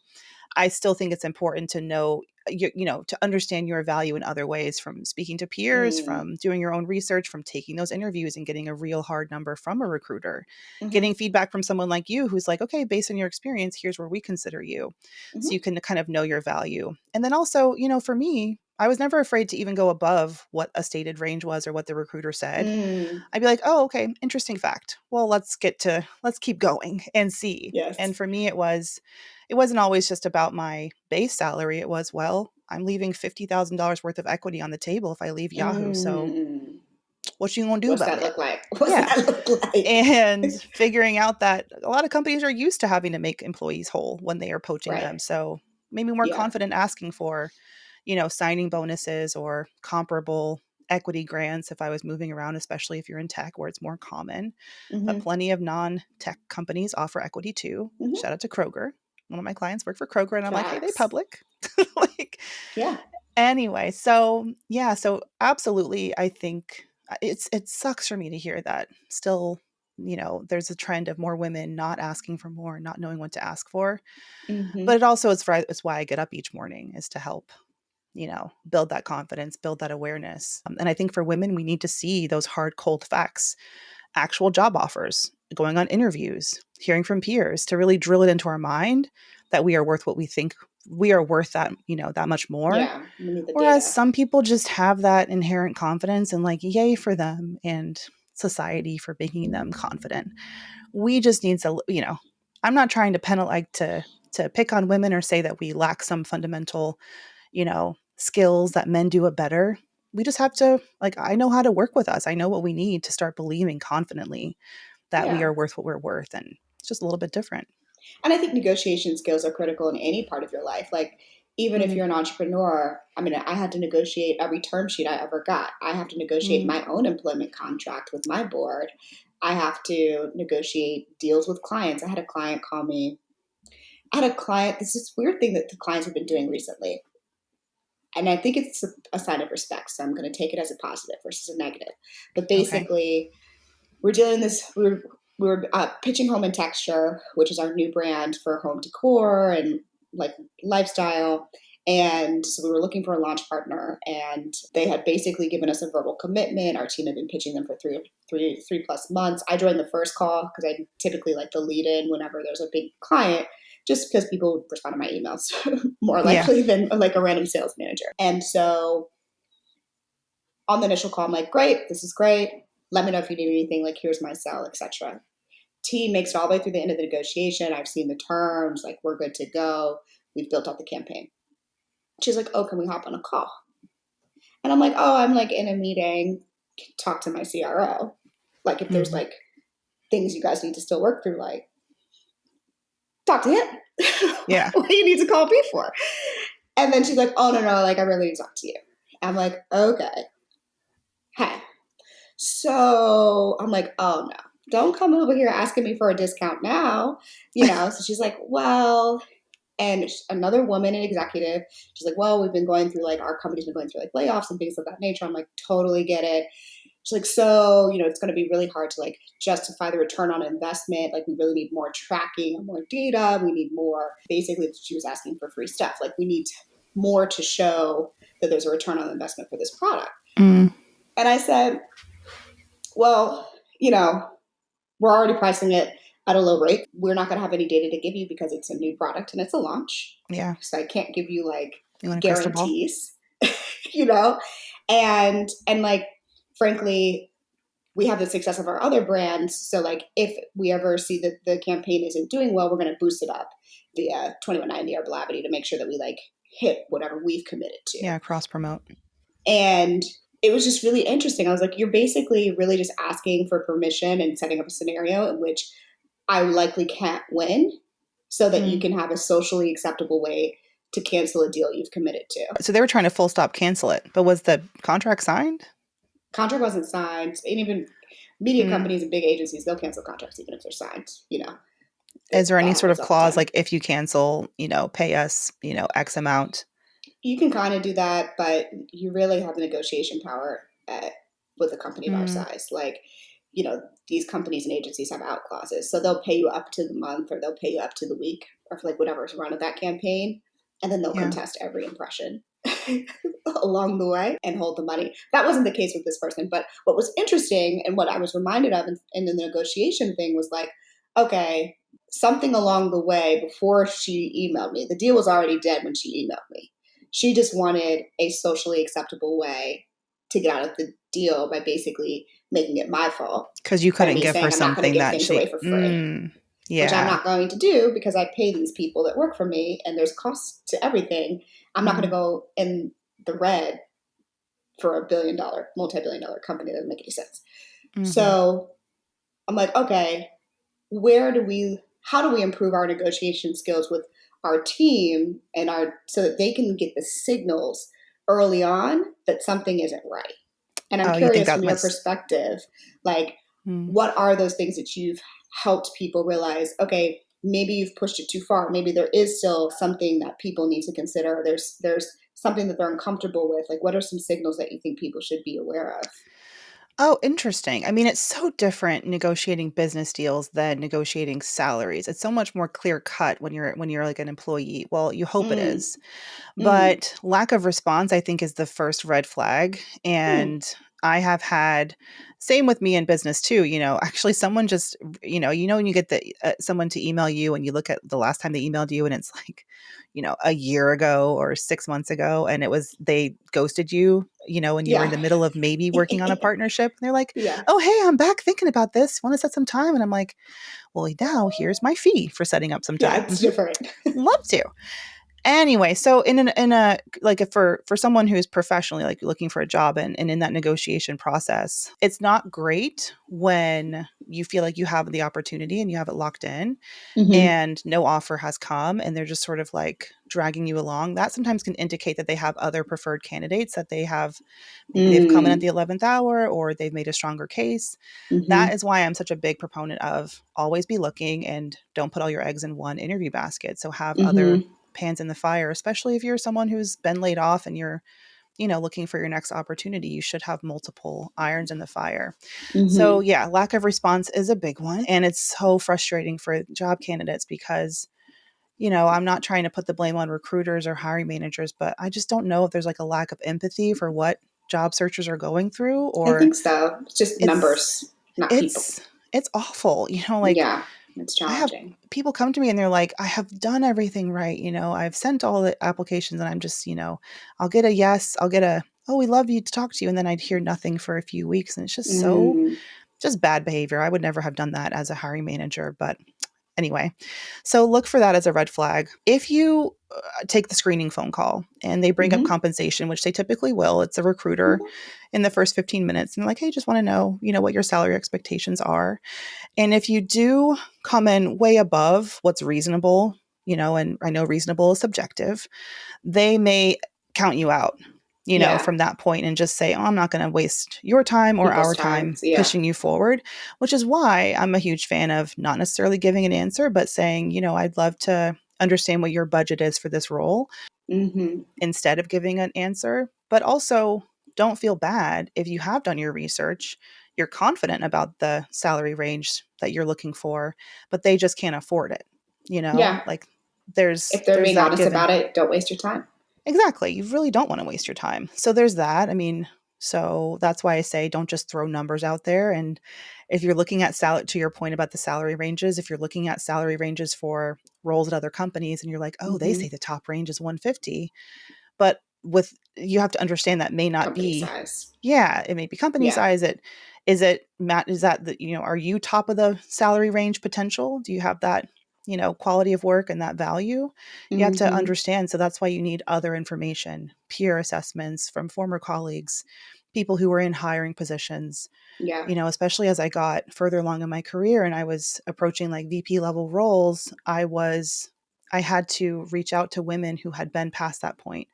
Speaker 1: I still think it's important to know, to understand your value in other ways, from speaking to peers, from doing your own research, from taking those interviews and getting a real hard number from a recruiter, getting feedback from someone like you who's like, okay, based on your experience, here's where we consider you. So you can kind of know your value. And then also, for me, I was never afraid to even go above what a stated range was or what the recruiter said. I'd be like, oh, okay, interesting fact. Well, let's keep going and see.
Speaker 2: Yes.
Speaker 1: And for me, it wasn't always just about my base salary. It was, well, I'm leaving $50,000 worth of equity on the table if I leave Yahoo. So what you gonna do about it?
Speaker 2: What's that look like?
Speaker 1: And figuring out that a lot of companies are used to having to make employees whole when they are poaching them. So maybe more confident asking for, signing bonuses or comparable equity grants if I was moving around, especially if you're in tech, where it's more common. But plenty of non-tech companies offer equity too. Shout out to Kroger. One of my clients work for Kroger, and I'm like, hey, they public. Anyway, so absolutely, I think it sucks for me to hear that still, there's a trend of more women not asking for more, not knowing what to ask for. But it also is why I get up each morning, is to help build that confidence, build that awareness. And I think for women, we need to see those hard, cold facts, actual job offers, going on interviews, hearing from peers, to really drill it into our mind that we are worth what we think we are worth, that, that much more.
Speaker 2: Yeah, we need the
Speaker 1: Whereas
Speaker 2: data.
Speaker 1: some people just have that inherent confidence, and like, yay for them and society for making them confident. We just need to, I'm not trying to penalize, to pick on women or say that we lack some fundamental, skills that men do it better. We just have to, like, I know how to work with us. I know what we need to start believing confidently that we are worth what we're worth. And it's just a little bit different.
Speaker 2: And I think negotiation skills are critical in any part of your life. Like, even if you're an entrepreneur, I mean, I had to negotiate every term sheet I ever got. I have to negotiate my own employment contract with my board. I have to negotiate deals with clients. I had a client call me. This is weird thing that the clients have been doing recently. And I think it's a sign of respect. So I'm going to take it as a positive versus a negative. But basically, we're doing this, we're pitching Home and Texture, which is our new brand for home decor and like lifestyle. And so we were looking for a launch partner, and they had basically given us a verbal commitment. Our team had been pitching them for three plus months. I joined the first call because I typically like the lead in whenever there's a big client, just because people respond to my emails more likely than like a random sales manager. And so on the initial call, I'm like, great, this is great. Let me know if you need anything, like here's my cell, etc. team makes it all the way through the end of the negotiation. I've seen the terms, like we're good to go. We've built out the campaign. She's like, oh, can we hop on a call? And I'm like, oh, I'm like in a meeting, talk to my CRO. Like if there's like things you guys need to still work through, like talk to him.
Speaker 1: Yeah.
Speaker 2: What do you need to call me for? And then she's like, oh, no, like I really need to talk to you. I'm like, okay. Hey. So I'm like, oh no, don't come over here asking me for a discount now. So she's like, well, and another woman, an executive, she's like, well, we've been going through like, our company's been going through like layoffs and things of that nature. I'm like, totally get it. She's like, so, it's going to be really hard to like justify the return on investment. Like we really need more tracking and more data. We need more, basically she was asking for free stuff. Like we need more to show that there's a return on investment for this product. And I said, well, we're already pricing it at a low rate. We're not going to have any data to give you because it's a new product and it's a launch.
Speaker 1: Yeah.
Speaker 2: So I can't give you like
Speaker 1: guarantees,
Speaker 2: and like, frankly, we have the success of our other brands. So like if we ever see that the campaign isn't doing well, we're going to boost it up via 2190 or Blavity to make sure that we like hit whatever we've committed to.
Speaker 1: Yeah. Cross promote.
Speaker 2: And it was just really interesting. I was like, you're basically really just asking for permission and setting up a scenario in which I likely can't win so that you can have a socially acceptable way to cancel a deal you've committed to.
Speaker 1: So they were trying to full stop cancel it, but was the contract signed?
Speaker 2: Contract wasn't signed. And even media companies and big agencies, they'll cancel contracts even if they're signed,
Speaker 1: Is there any sort of clause like if you cancel, pay us, X amount?
Speaker 2: You can kind of do that, but you really have the negotiation power with a company of our size. Like, these companies and agencies have out clauses. So they'll pay you up to the month or they'll pay you up to the week or for like whatever's run of that campaign. And then they'll contest every impression along the way and hold the money. That wasn't the case with this person. But what was interesting and what I was reminded of in the negotiation thing was like, okay, something along the way before she emailed me, the deal was already dead when she emailed me. She just wanted a socially acceptable way to get out of the deal by basically making it my fault.
Speaker 1: Because you couldn't give her something that she
Speaker 2: away for free. Which I'm not going to do because I pay these people that work for me and there's costs to everything. I'm not going to go in the red for a multi-billion-dollar company. That doesn't make any sense. So I'm like, okay, how do we improve our negotiation skills with our team so that they can get the signals early on that something isn't right? And I'm curious from your perspective, like, what are those things that you've helped people realize, okay, maybe you've pushed it too far. Maybe there is still something that people need to consider. There's something that they're uncomfortable with. Like, what are some signals that you think people should be aware of?
Speaker 1: Oh, interesting. I mean, it's so different negotiating business deals than negotiating salaries. It's so much more clear cut when you're like an employee. Well, you hope it is. But lack of response, I think, is the first red flag. And I have had, same with me in business too, actually someone just, when you get someone to email you and you look at the last time they emailed you and it's like, a year ago or 6 months ago, and they ghosted you, when you were in the middle of maybe working on a partnership. And they're like, oh, hey, I'm back thinking about this. Want to set some time? And I'm like, well, now here's my fee for setting up some time.
Speaker 2: Yeah, it's different.
Speaker 1: Love to. Anyway, so for someone who's professionally like looking for a job and in that negotiation process, it's not great when you feel like you have the opportunity and you have it locked in and no offer has come and they're just sort of like dragging you along. That sometimes can indicate that they have other preferred candidates that they have. Maybe they've come in at the 11th hour or they've made a stronger case. That is why I'm such a big proponent of always be looking and don't put all your eggs in one interview basket. So have other pans in the fire, especially if you're someone who's been laid off and you're, looking for your next opportunity. You should have multiple irons in the fire. So yeah, lack of response is a big one. And it's so frustrating for job candidates because, I'm not trying to put the blame on recruiters or hiring managers, but I just don't know if there's like a lack of empathy for what job searchers are going through. Or
Speaker 2: I think so. It's just numbers, not people.
Speaker 1: It's awful.
Speaker 2: Yeah. It's challenging.
Speaker 1: People come to me and they're like, I have done everything right. I've sent all the applications and I'm just, I'll get a yes. I'll get oh, we love you to talk to you. And then I'd hear nothing for a few weeks. And it's just so just bad behavior. I would never have done that as a hiring manager, but anyway, so look for that as a red flag. If you take the screening phone call and they bring up compensation, which they typically will, it's a recruiter in the first 15 minutes and like, hey, just want to know, what your salary expectations are. And if you do come in way above what's reasonable, and I know reasonable is subjective, they may count you out, from that point and just say, oh, I'm not going to waste your time or
Speaker 2: People's
Speaker 1: our time
Speaker 2: yeah.
Speaker 1: pushing you forward, which is why I'm a huge fan of not necessarily giving an answer, but saying, I'd love to understand what your budget is for this role instead of giving an answer. But also don't feel bad if you have done your research, you're confident about the salary range that you're looking for, but they just can't afford it. Like
Speaker 2: if they're being honest about it, don't waste your time.
Speaker 1: Exactly. You really don't want to waste your time. So there's that. So that's why I say don't just throw numbers out there. And if you're looking at to your point about the salary ranges, if you're looking at salary ranges for roles at other companies and you're like, oh, they say the top range is 150, but you have to understand that may not
Speaker 2: company
Speaker 1: be
Speaker 2: size.
Speaker 1: Yeah, it may be company size. Is that are you top of the salary range potential? Do you have that quality of work and that value? You have to understand. So that's why you need other information, peer assessments from former colleagues, people who were in hiring positions.
Speaker 2: Yeah.
Speaker 1: Especially as I got further along in my career and I was approaching like VP level roles, I had to reach out to women who had been past that point,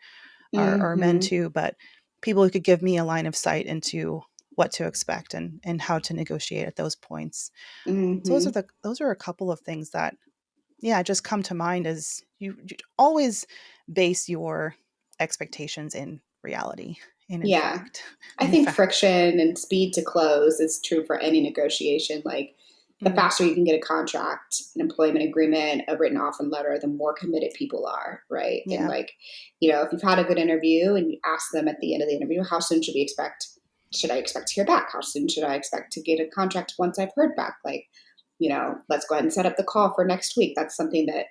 Speaker 1: or men too, but people who could give me a line of sight into what to expect and how to negotiate at those points. So those are a couple of things that just come to mind as you always base your expectations in reality. And in fact,
Speaker 2: I think friction and speed to close is true for any negotiation. Like the faster you can get a contract, an employment agreement, a written offer letter, the more committed people are, right? Yeah. And like, if you've had a good interview and you ask them at the end of the interview, how soon should I expect to hear back? How soon should I expect to get a contract once I've heard back? Like, let's go ahead and set up the call for next week. That's something that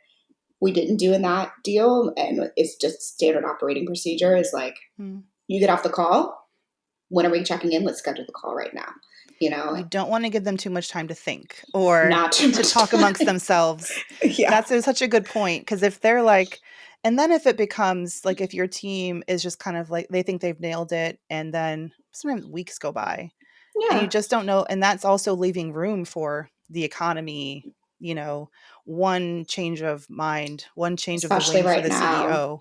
Speaker 2: we didn't do in that deal. And it's just standard operating procedure is like, you get off the call. When are we checking in? Let's schedule the call right now. You
Speaker 1: don't want to give them too much time to think or to talk amongst themselves. That's such a good point. Because if they're like, and then if it becomes like, if your team is just kind of like, they think they've nailed it. And then sometimes weeks go by and you just don't know. And that's also leaving room for the economy, one change of mind, one change
Speaker 2: especially
Speaker 1: of the wind
Speaker 2: right
Speaker 1: for the
Speaker 2: now.
Speaker 1: CEO.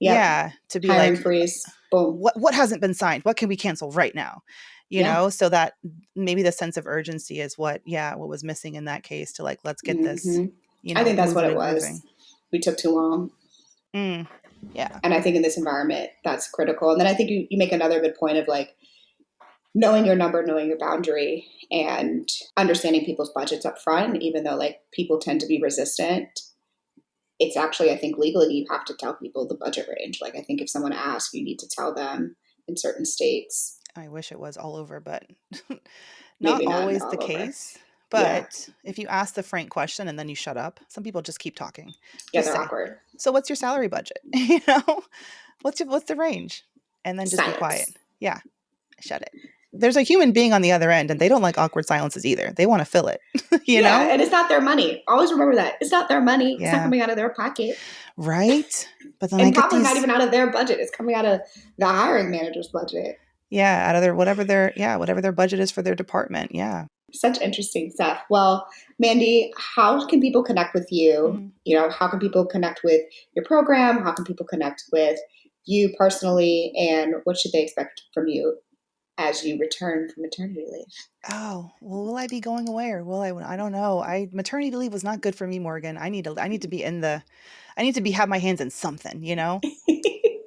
Speaker 1: Yeah. To be
Speaker 2: hiring
Speaker 1: like,
Speaker 2: freeze. Boom.
Speaker 1: What hasn't been signed? What can we cancel right now? So that maybe the sense of urgency is what was missing in that case to like, let's get this,
Speaker 2: I think that's what it was. Moving. We took too long.
Speaker 1: Yeah.
Speaker 2: And I think in this environment, that's critical. And then I think you make another good point of like knowing your number, knowing your boundary, and understanding people's budgets up front, even though like people tend to be resistant. It's actually, I think legally you have to tell people the budget range. Like I think if someone asks, you need to tell them in certain states.
Speaker 1: I wish it was all over, but not always the case. But if you ask the frank question and then you shut up, some people just keep talking.
Speaker 2: They're awkward.
Speaker 1: So what's your salary budget? What's the range? And then just be quiet. Yeah. Shut it. There's a human being on the other end and they don't like awkward silences either. They want to fill it, you know?
Speaker 2: And it's not their money. Always remember that. It's not their money. It's not coming out of their pocket.
Speaker 1: Right. But then
Speaker 2: probably not even out of their budget. It's coming out of the hiring manager's budget.
Speaker 1: Yeah. Out of their, whatever their budget is for their department. Yeah.
Speaker 2: Such interesting stuff. Well, Mandy, how can people connect with you? How can people connect with your program? How can people connect with you personally? And what should they expect from you as you return from maternity leave?
Speaker 1: Oh, well, will I be going away or will I? I don't know. Maternity leave was not good for me, Morgan. I need to have my hands in something,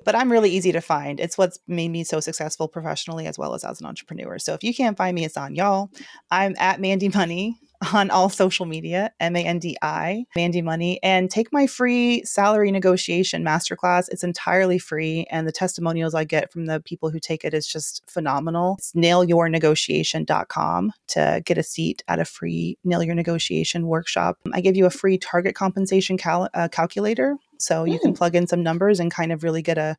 Speaker 1: But I'm really easy to find. It's what's made me so successful professionally as well as an entrepreneur. So if you can't find me, it's on y'all. I'm at Mandi Money on all social media, Mandi, Mandi Money, and take my free salary negotiation masterclass. It's entirely free. And the testimonials I get from the people who take it is just phenomenal. It's nailyournegotiation.com to get a seat at a free Nail Your Negotiation workshop. I give you a free target compensation calculator. So you can plug in some numbers and kind of really get a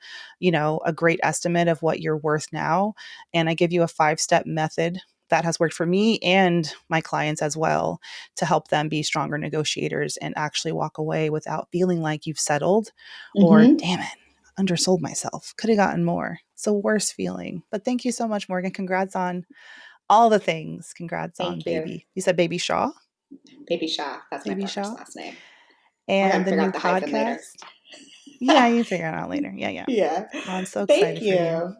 Speaker 1: great estimate of what you're worth now. And I give you a 5-step method that has worked for me and my clients as well, to help them be stronger negotiators and actually walk away without feeling like you've settled or, damn it, undersold myself. Could have gotten more. It's the worst feeling. But thank you so much, Morgan. Congrats on all the things. Congrats on baby. You said Baby Shaw?
Speaker 2: Baby Shaw. That's
Speaker 1: Baby
Speaker 2: my partner's
Speaker 1: Shaw?
Speaker 2: last name.
Speaker 1: And the new podcast? Yeah, you figure it out later. Yeah.
Speaker 2: Yeah.
Speaker 1: Well, I'm so excited for you.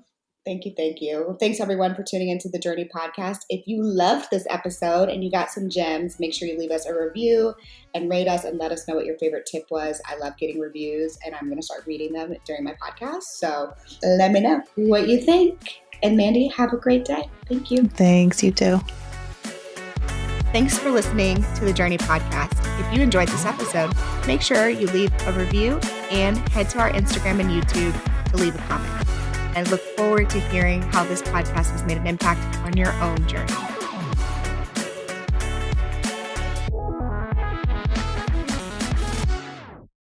Speaker 2: Thank you. Well, thanks everyone for tuning into the Journey podcast. If you loved this episode and you got some gems, make sure you leave us a review and rate us and let us know what your favorite tip was. I love getting reviews and I'm going to start reading them during my podcast. So let me know what you think. And Mandy, have a great day. Thank you.
Speaker 1: Thanks, you too.
Speaker 2: Thanks for listening to the Journey podcast. If you enjoyed this episode, make sure you leave a review and head to our Instagram and YouTube to leave a comment. I look forward to hearing how this podcast has made an impact on your own journey.